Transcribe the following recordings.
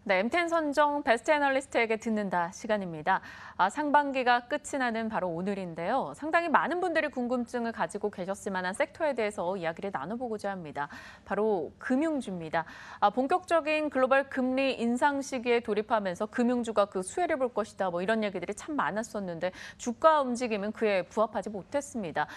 네, MTN 선정 베스트 애널리스트에게 듣는다 시간입니다. 상반기가 끝이 나는 바로 오늘인데요. 상당히 많은 분들이 궁금증을 가지고 계셨을 만한 섹터에 대해서 이야기를 나눠보고자 합니다. 바로 금융주입니다. 본격적인 글로벌 금리 인상 시기에 돌입하면서 금융주가 그 수혜를 볼 것이다. 이런 얘기들이 참 많았었는데 주가 움직임은 그에 부합하지 못했습니다.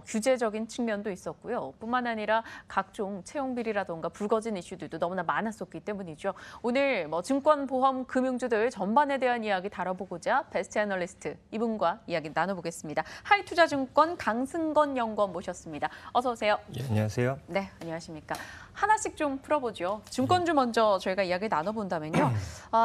규제적인 측면도 있었고요. 뿐만 아니라 각종 채용 비리라던가 불거진 이슈들도 너무나 많았었기 때문이죠. 오늘 증권, 보험, 금융주들 전반에 대한 이야기 다뤄보고자 베스트 애널리스트 이분과 이야기 나눠보겠습니다. 하이투자증권 강승건 연구원 모셨습니다. 어서 오세요. 예, 안녕하세요. 네, 안녕하십니까. 하나씩 좀 풀어보죠. 증권주 먼저 저희가 이야기 나눠본다면요.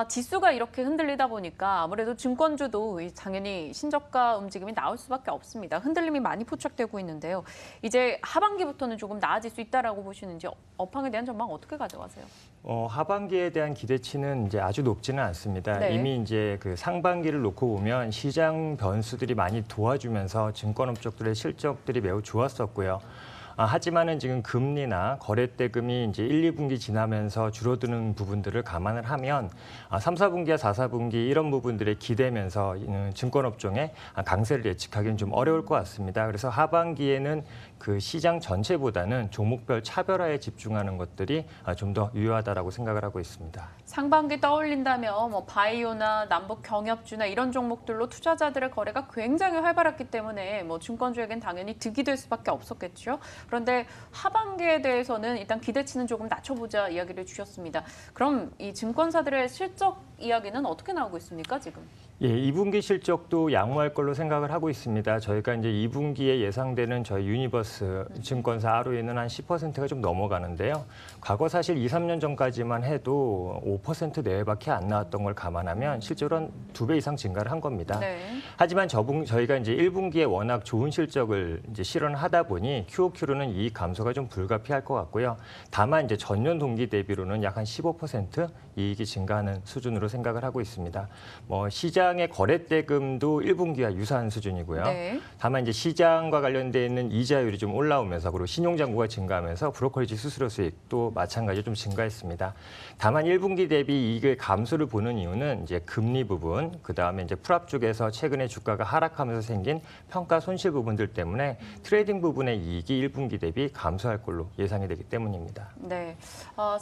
지수가 이렇게 흔들리다 보니까 아무래도 증권주도 당연히 신저가 움직임이 나올 수밖에 없습니다. 흔들림이 많이 포착되고 있는데요. 이제 하반기부터는 조금 나아질 수 있다라고 보시는지 업황에 대한 전망 어떻게 가져가세요? 하반기에 대한 기대치는 이제 아주 높지는 않습니다. 네. 이미 이제 그 상반기를 놓고 보면 시장 변수들이 많이 도와주면서 증권업 쪽들의 실적들이 매우 좋았었고요. 하지만은 지금 금리나 거래대금이 이제 1, 2분기 지나면서 줄어드는 부분들을 감안을 하면 3, 4분기와 4, 4분기 이런 부분들에 기대면서 증권업종의 강세를 예측하기는 좀 어려울 것 같습니다. 그래서 하반기에는 그 시장 전체보다는 종목별 차별화에 집중하는 것들이 좀 더 유효하다라고 생각을 하고 있습니다. 상반기 떠올린다면 바이오나 남북 경협주나 이런 종목들로 투자자들의 거래가 굉장히 활발했기 때문에 증권주에겐 당연히 득이 될 수밖에 없었겠죠. 그런데 하반기에 대해서는 일단 기대치는 조금 낮춰보자 이야기를 주셨습니다. 그럼 이 증권사들의 실적 이야기는 어떻게 나오고 있습니까, 지금? 예, 2분기 실적도 양호할 걸로 생각을 하고 있습니다. 저희가 이제 2분기에 예상되는 저희 유니버스 증권사 ROE는 한 10%가 좀 넘어가는데요. 과거 사실 2, 3년 전까지만 해도 5% 내외밖에 안 나왔던 걸 감안하면 실제로는 2배 이상 증가를 한 겁니다. 네. 하지만 저희가 이제 1분기에 워낙 좋은 실적을 이제 실현하다 보니 QOQ로는 이익 감소가 좀 불가피할 것 같고요. 다만 이제 전년 동기 대비로는 약 한 15% 이익이 증가하는 수준으로 생각을 하고 있습니다. 시장의 거래대금도 1분기와 유사한 수준이고요. 네. 다만 이제 시장과 관련돼 있는 이자율이 좀 올라오면서 그리고 신용잔고가 증가하면서 브로커리지 수수료 수익도 마찬가지로 좀 증가했습니다. 다만 1분기 대비 이익의 감소를 보는 이유는 이제 금리 부분, 그다음에 이제 풀업 쪽에서 최근에 주가가 하락하면서 생긴 평가 손실 부분들 때문에 트레이딩 부분의 이익이 1분기 대비 감소할 걸로 예상이 되기 때문입니다. 네,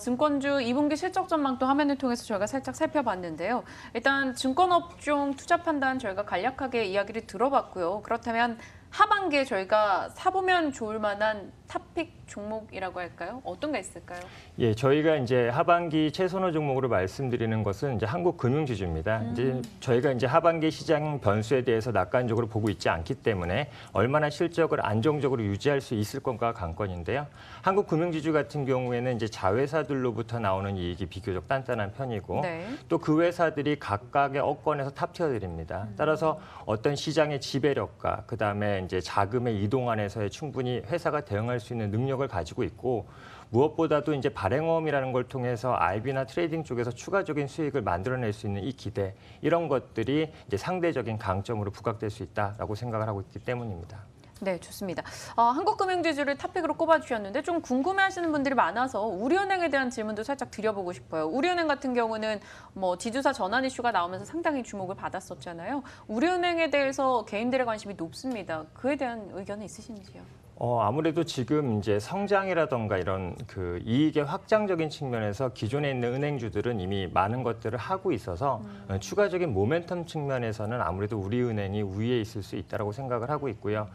증권주 2분기 실적 전망도 화면을 통해서 저희가 살짝 살펴봤는데요. 일단 증권업종 투자 판단 저희가 간략하게 이야기를 들어봤고요. 그렇다면 하반기에 저희가 사보면 좋을 만한 탑픽 종목이라고 할까요? 어떤 게 있을까요? 예, 저희가 이제 하반기 최선호 종목으로 말씀드리는 것은 이제 한국금융지주입니다. 이제 저희가 이제 하반기 시장 변수에 대해서 낙관적으로 보고 있지 않기 때문에 얼마나 실적을 안정적으로 유지할 수 있을 건가 관건인데요. 한국금융지주 같은 경우에는 이제 자회사들로부터 나오는 이익이 비교적 단단한 편이고 네. 또 그 회사들이 각각의 업권에서 탑티어들입니다. 따라서 어떤 시장의 지배력과 그다음에 이제 자금의 이동안에서의 충분히 회사가 대응할 수 있는 능력을 가지고 있고 무엇보다도 이제 발행어음이라는 걸 통해서 IB나 트레이딩 쪽에서 추가적인 수익을 만들어낼 수 있는 이 기대 이런 것들이 이제 상대적인 강점으로 부각될 수 있다라고 생각을 하고 있기 때문입니다. 네, 좋습니다. 한국금융지주를 탑픽으로 꼽아주셨는데 좀 궁금해하시는 분들이 많아서 우리은행에 대한 질문도 살짝 드려보고 싶어요. 우리은행 같은 경우는 지주사 전환 이슈가 나오면서 상당히 주목을 받았었잖아요. 우리은행에 대해서 개인들의 관심이 높습니다. 그에 대한 의견은 있으신지요? 아무래도 지금 이제 성장이라던가 이런 그 이익의 확장적인 측면에서 기존에 있는 은행주들은 이미 많은 것들을 하고 있어서 추가적인 모멘텀 측면에서는 아무래도 우리은행이 우위에 있을 수 있다라고 생각을 하고 있고요.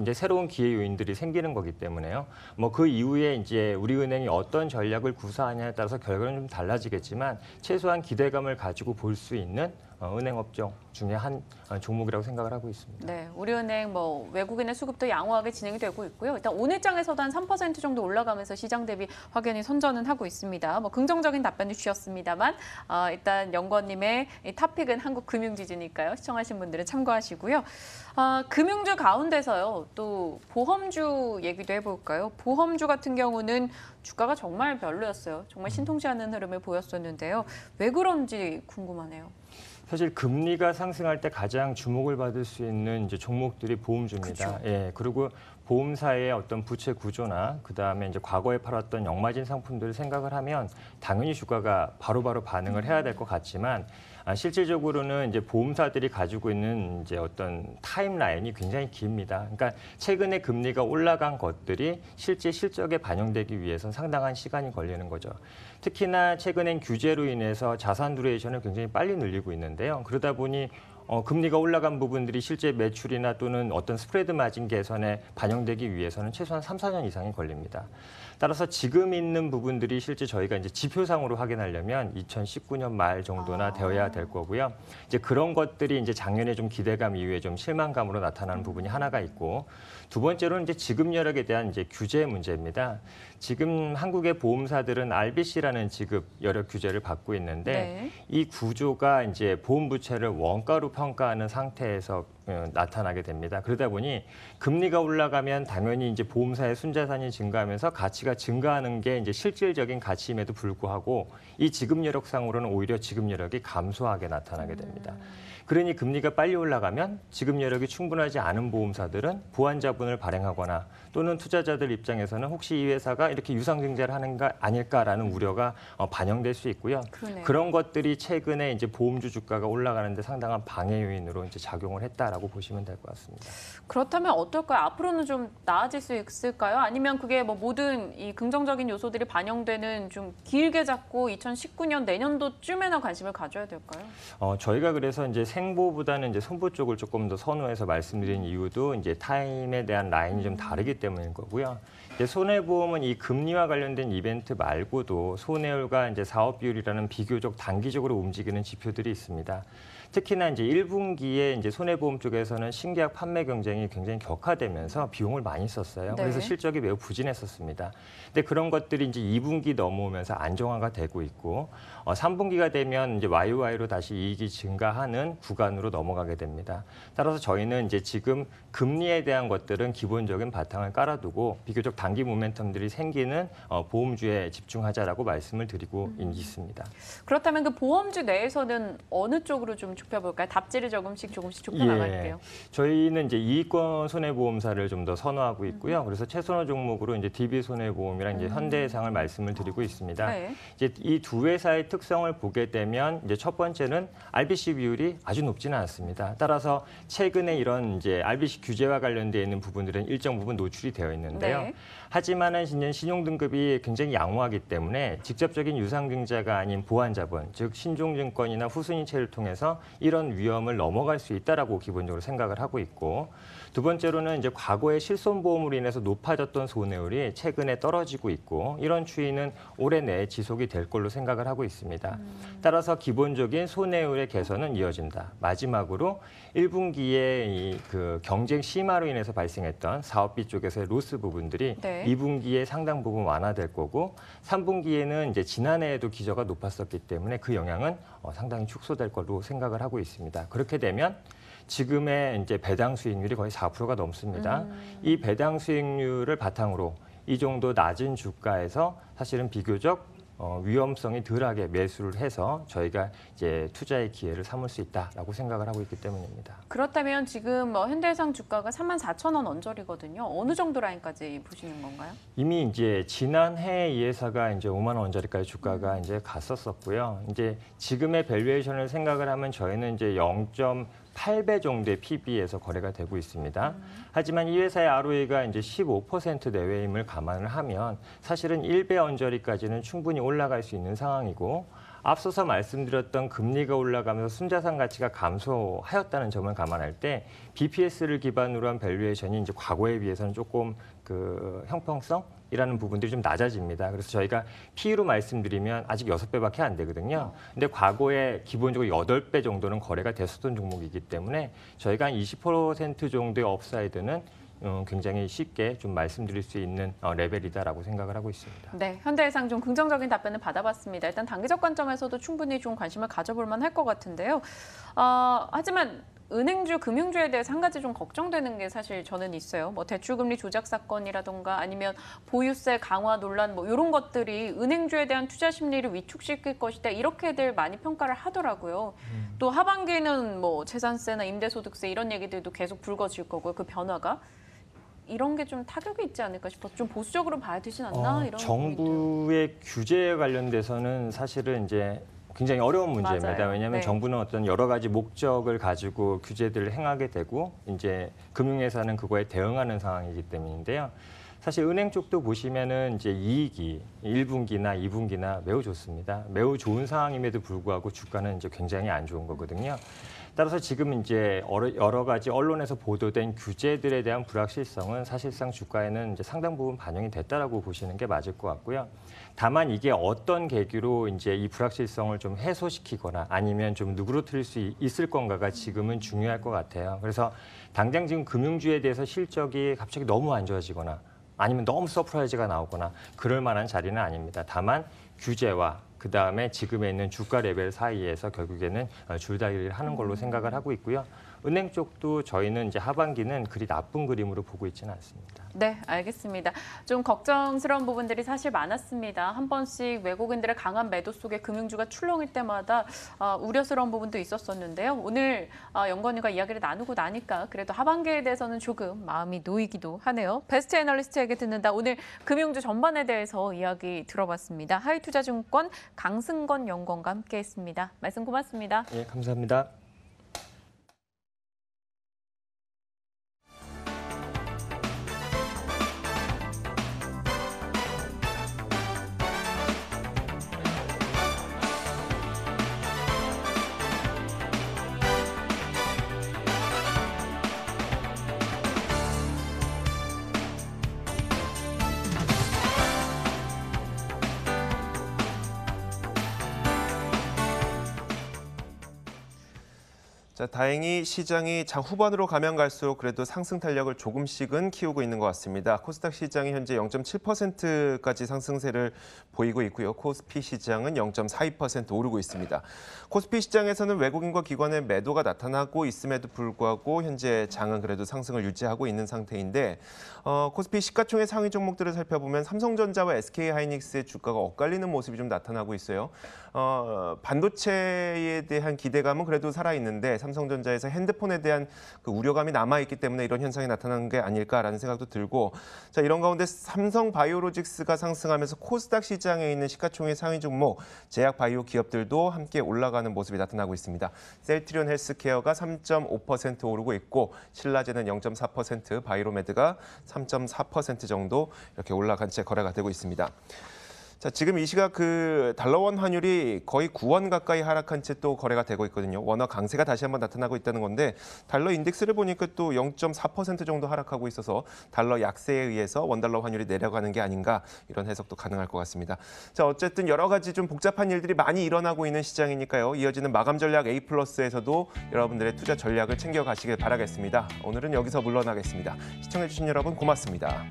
이제 새로운 기회 요인들이 생기는 거기 때문에요. 그 이후에 이제 우리은행이 어떤 전략을 구사하냐에 따라서 결과는 좀 달라지겠지만 최소한 기대감을 가지고 볼 수 있는 은행업종 중에 한 종목이라고 생각을 하고 있습니다. 네, 우리은행 외국인의 수급도 양호하게 진행이 되고 있고요. 일단 오늘장에서도 한 3% 정도 올라가면서 시장 대비 확연히 선전은 하고 있습니다. 긍정적인 답변을 주셨습니다만 일단 연구원님의 탑픽은 한국금융지주니까요. 시청하신 분들은 참고하시고요. 금융주 가운데서요. 또 보험주 얘기도 해볼까요? 보험주 같은 경우는 주가가 정말 별로였어요. 정말 신통치 않은 흐름을 보였었는데요. 왜 그런지 궁금하네요. 사실 금리가 상승할 때 가장 주목을 받을 수 있는 이제 종목들이 보험주입니다. 그쵸. 예, 그리고 보험사의 어떤 부채 구조나 그다음에 이제 과거에 팔았던 역마진 상품들을 생각을 하면 당연히 주가가 바로바로 반응을 해야 될 것 같지만 실질적으로는 이제 보험사들이 가지고 있는 이제 어떤 타임라인이 굉장히 깁니다. 그러니까 최근에 금리가 올라간 것들이 실제 실적에 반영되기 위해서는 상당한 시간이 걸리는 거죠. 특히나 최근엔 규제로 인해서 자산 듀레이션을 굉장히 빨리 늘리고 있는데요. 그러다 보니 금리가 올라간 부분들이 실제 매출이나 또는 어떤 스프레드 마진 개선에 반영되기 위해서는 최소한 3, 4년 이상이 걸립니다. 따라서 지금 있는 부분들이 실제 저희가 이제 지표상으로 확인하려면 2019년 말 정도나 되어야 될 거고요. 이제 그런 것들이 이제 작년에 좀 기대감 이후에 좀 실망감으로 나타나는 부분이 하나가 있고, 두 번째로는 이제 지급 여력에 대한 이제 규제 문제입니다. 지금 한국의 보험사들은 RBC라는 지급 여력 규제를 받고 있는데 네. 이 구조가 이제 보험 부채를 원가로 평가하는 상태에서 나타나게 됩니다. 그러다 보니 금리가 올라가면 당연히 이제 보험사의 순자산이 증가하면서 가치가 증가하는 게 이제 실질적인 가치임에도 불구하고 이 지급 여력상으로는 오히려 지급 여력이 감소하게 나타나게 됩니다. 그러니 금리가 빨리 올라가면 지급 여력이 충분하지 않은 보험사들은 보완 자본을 발행하거나 또는 투자자들 입장에서는 혹시 이 회사가 이렇게 유상증자를 하는 거 아닐까라는 우려가 반영될 수 있고요. 그러네요. 그런 것들이 최근에 이제 보험주 주가가 올라가는데 상당한 방해 요인으로 이제 작용을 했다라고 보시면 될 것 같습니다. 그렇다면 어떨까요? 앞으로는 좀 나아질 수 있을까요? 아니면 그게 뭐 모든 이 긍정적인 요소들이 반영되는 좀 길게 잡고 2019년 내년도쯤에나 관심을 가져야 될까요? 저희가 그래서 이제 생보보다는 이제 손보 쪽을 조금 더 선호해서 말씀드린 이유도 이제 타임에 대한 라인이 좀 다르기 때문인 거고요. 이제 손해보험은 이 금리와 관련된 이벤트 말고도 손해율과 이제 사업 비율이라는 비교적 단기적으로 움직이는 지표들이 있습니다. 특히나 이제 1분기에 이제 손해보험 쪽에서는 신계약 판매 경쟁이 굉장히 격화되면서 비용을 많이 썼어요. 네. 그래서 실적이 매우 부진했었습니다. 근데 그런 것들이 이제 2분기 넘어오면서 안정화가 되고 있고 3분기가 되면 이제 YOY로 다시 이익이 증가하는 구간으로 넘어가게 됩니다. 따라서 저희는 이제 지금 금리에 대한 것들은 기본적인 바탕을 깔아두고 비교적 단기 모멘텀들이 생기는 보험주에 집중하자라고 말씀을 드리고 있습니다. 그렇다면 그 보험주 내에서는 어느 쪽으로 좀 좁혀볼까요? 답지를 조금씩 좁혀 나갈게요. 저희는 이제 이익권 손해보험사를 좀 더 선호하고 있고요. 그래서 최선호 종목으로 이제 DB 손해보험이랑 이제 현대해상을 말씀을 드리고 있습니다. 네. 이제 이 두 회사의 특성을 보게 되면 이제 첫 번째는 RBC 비율이 아주 높지는 않습니다. 따라서 최근에 이런 이제 RBC 규제와 관련되어 있는 부분들은 일정 부분 노출이 되어 있는데요. 네. 하지만은 신용 등급이 굉장히 양호하기 때문에 직접적인 유상증자가 아닌 보완자본, 즉 신종증권이나 후순위채를 통해서 이런 위험을 넘어갈 수 있다라고 기본적으로 생각을 하고 있고, 두 번째로는 이제 과거의 실손보험으로 인해서 높아졌던 손해율이 최근에 떨어지고 있고 이런 추이는 올해 내에 지속이 될 걸로 생각을 하고 있습니다. 따라서 기본적인 손해율의 개선은 이어진다. 마지막으로 1분기에 이 그 경쟁 심화로 인해서 발생했던 사업비 쪽에서의 로스 부분들이 네. 2분기에 상당 부분 완화될 거고 3분기에는 이제 지난해에도 기저가 높았었기 때문에 그 영향은 상당히 축소될 걸로 생각을 하고 있습니다. 그렇게 되면 지금의 이제 배당 수익률이 거의 4%가 넘습니다. 이 배당 수익률을 바탕으로 이 정도 낮은 주가에서 사실은 비교적 위험성이 덜하게 매수를 해서 저희가 이제 투자의 기회를 삼을 수 있다라고 생각을 하고 있기 때문입니다. 그렇다면 지금 현대해상 주가가 34,000원 언저리거든요. 어느 정도 라인까지 보시는 건가요? 이미 이제 지난해 이 회사가 이제 5만 원 원짜리까지 주가가 이제 갔었었고요. 이제 지금의 밸류에이션을 생각을 하면 저희는 이제 0.8배 정도의 PB에서 거래가 되고 있습니다. 하지만 이 회사의 ROE가 이제 15% 내외임을 감안을 하면 사실은 1배 언저리까지는 충분히 올라갈 수 있는 상황이고, 앞서서 말씀드렸던 금리가 올라가면서 순자산 가치가 감소하였다는 점을 감안할 때 BPS를 기반으로 한 밸류에이션이 이제 과거에 비해서는 조금 그 형평성이라는 부분들이 좀 낮아집니다. 그래서 저희가 P로 말씀드리면 아직 6배밖에 안 되거든요. 근데 과거에 기본적으로 8배 정도는 거래가 됐었던 종목이기 때문에 저희가 한 20% 정도의 업사이드는 굉장히 쉽게 좀 말씀드릴 수 있는 레벨이다라고 생각을 하고 있습니다. 네, 현대해상 좀 긍정적인 답변을 받아봤습니다. 일단 단기적 관점에서도 충분히 좀 관심을 가져볼 만할 것 같은데요. 하지만 은행주, 금융주에 대해서 한 가지 좀 걱정되는 게 사실 저는 있어요. 뭐 대출금리 조작 사건이라던가 아니면 보유세 강화 논란 뭐 이런 것들이 은행주에 대한 투자 심리를 위축시킬 것이다. 이렇게들 많이 평가를 하더라고요. 또 하반기는 뭐 재산세나 임대소득세 이런 얘기들도 계속 불거질 거고요. 그 변화가. 이런 게 좀 타격이 있지 않을까 싶어서 좀 보수적으로 봐야 되진 않나 이런 고민도. 정부의 규제에 관련돼서는 사실은 이제 굉장히 어려운 문제입니다. 맞아요. 왜냐하면 네. 정부는 어떤 여러 가지 목적을 가지고 규제들을 행하게 되고 이제 금융회사는 그거에 대응하는 상황이기 때문인데요. 사실 은행 쪽도 보시면은 이제 이익이 1분기나 2분기나 매우 좋습니다. 매우 좋은 상황임에도 불구하고 주가는 이제 굉장히 안 좋은 거거든요. 따라서 지금 이제 여러 가지 언론에서 보도된 규제들에 대한 불확실성은 사실상 주가에는 이제 상당 부분 반영이 됐다라고 보시는 게 맞을 것 같고요. 다만 이게 어떤 계기로 이제 이 불확실성을 좀 해소시키거나 아니면 좀 누그러뜨릴 수 있을 건가가 지금은 중요할 것 같아요. 그래서 당장 지금 금융주에 대해서 실적이 갑자기 너무 안 좋아지거나 아니면 너무 서프라이즈가 나오거나 그럴 만한 자리는 아닙니다. 다만 규제와 그다음에 지금에 있는 주가 레벨 사이에서 결국에는 줄다리기를 하는 걸로 생각을 하고 있고요. 은행 쪽도 저희는 이제 하반기는 그리 나쁜 그림으로 보고 있지는 않습니다. 네, 알겠습니다. 좀 걱정스러운 부분들이 사실 많았습니다. 한 번씩 외국인들의 강한 매도 속에 금융주가 출렁일 때마다 우려스러운 부분도 있었었는데요. 오늘 영건이가 이야기를 나누고 나니까 그래도 하반기에 대해서는 조금 마음이 놓이기도 하네요. 베스트 애널리스트에게 듣는다. 오늘 금융주 전반에 대해서 이야기 들어봤습니다. 하이투자증권 강승건 연구원과 함께했습니다. 말씀 고맙습니다. 예, 감사합니다. 자, 다행히 시장이 장 후반으로 가면 갈수록 그래도 상승 탄력을 조금씩은 키우고 있는 것 같습니다. 코스닥 시장이 현재 0.7%까지 상승세를 보이고 있고요. 코스피 시장은 0.42% 오르고 있습니다. 코스피 시장에서는 외국인과 기관의 매도가 나타나고 있음에도 불구하고 현재 장은 그래도 상승을 유지하고 있는 상태인데 코스피 시가총액 상위 종목들을 살펴보면 삼성전자와 SK하이닉스의 주가가 엇갈리는 모습이 좀 나타나고 있어요. 반도체에 대한 기대감은 그래도 살아있는데 삼성전자에서 핸드폰에 대한 그 우려감이 남아있기 때문에 이런 현상이 나타나는 게 아닐까라는 생각도 들고 자 이런 가운데 삼성바이오로직스가 상승하면서 코스닥 시장에 있는 시가총액 상위 종목 제약바이오 기업들도 함께 올라가는 모습이 나타나고 있습니다. 셀트리온 헬스케어가 3.5% 오르고 있고 신라제는 0.4%, 바이로메드가 3.4% 정도 이렇게 올라간 채 거래가 되고 있습니다. 자, 지금 이 시각 그 달러원 환율이 거의 9원 가까이 하락한 채 또 거래가 되고 있거든요. 원화 강세가 다시 한번 나타나고 있다는 건데 달러 인덱스를 보니까 또 0.4% 정도 하락하고 있어서 달러 약세에 의해서 원달러 환율이 내려가는 게 아닌가 이런 해석도 가능할 것 같습니다. 자, 어쨌든 여러 가지 좀 복잡한 일들이 많이 일어나고 있는 시장이니까요. 이어지는 마감 전략 A+에서도 여러분들의 투자 전략을 챙겨가시길 바라겠습니다. 오늘은 여기서 물러나겠습니다. 시청해주신 여러분 고맙습니다.